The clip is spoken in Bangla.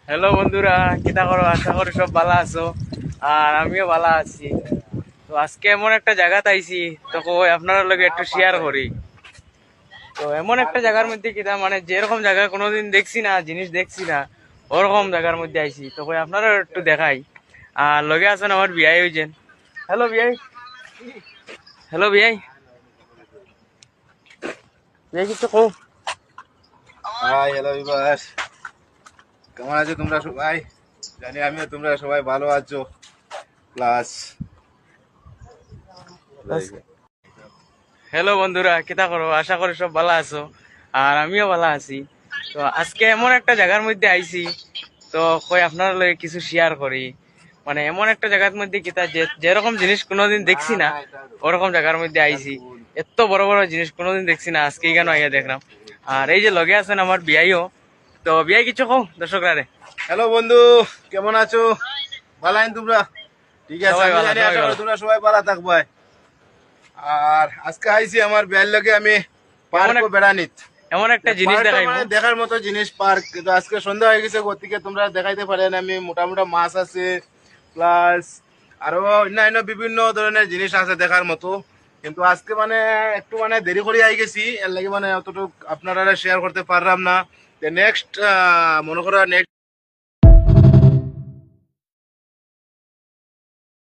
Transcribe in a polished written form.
হ্যালো বন্ধুরা, কিতা করো? আশা করি সব ভালো আছো। আর আমিও ভালো আছি। তো আজকে এমন একটা জায়গাতে আইছি, তো কই আপনারা লগে একটু শেয়ার করি। তো এমন একটা জায়গার মধ্যে কিতা মানে যেরকম জায়গা কোনোদিন দেখছি না, জিনিস দেখছি না, ওরকম জায়গার মধ্যে আইছি। তো কই আপনারা একটু দেখাই। আর লগে আছেন আমার বিয়াই হইছেন। হ্যালো বিয়াই। হ্যালো বিয়াই। বিয়াই কিছু কও। হাই হ্যালো বিবাস, কেমন আছো তোমরা সবাই? জানি আমিও তোমরা সবাই ভালো আছো। প্লাস হ্যালো বন্ধুরা, কিতা করো? আশা করি সব ভালো আছো। আর আমিও ভালো আছি। তো আজকে এমন একটা জায়গার মধ্যে আইছি, তো কই আপনারা লগে কিছু শেয়ার করি। মানে এমন একটা জায়গার মধ্যে কিতা যেরকম জিনিস কোনোদিন দেখছি না, ওরকম জায়গার মধ্যে আইছি। এত বড় বড় জিনিস কোনোদিন দেখছি না, আজকে কেন আইয়া দেখলাম। আর এই যে লগে আছেন আমার বিয়াইও। তো বিয়াই কিছু কও দর্শকরা রে। হ্যালো বন্ধু, কেমন আছো? ভালো আছেন তোমরা? ঠিক আছে, সবাই আমি ভালো, জানি সবাই আশা করি ভালো। তোমরা সবাই ভালো থাকবে। আর আজকে আইছি আমার বিয়ের লগে আমি এমন পার্কও এক বেড়ানিত। এমন একটা জিনিস পার্কটা দেখাইবো। মানে দেখার মতো জিনিস পার্ক, কিন্তু আজকে সন্ধ্যা হয়ে গেছে, গতিকে তোমরা দেখাইতে পারেন আমি মোটামুটি মাছ আছে, প্লাস আরো অন্যান্য বিভিন্ন ধরনের জিনিস আছে দেখার মতো। কিন্তু আজকে মানে একটু মানে দেরি করে আই গেছি, এর লাগে মানে অতটুকু আপনারা শেয়ার করতে পারলাম না। নেক্সট মনে করো নেক্সট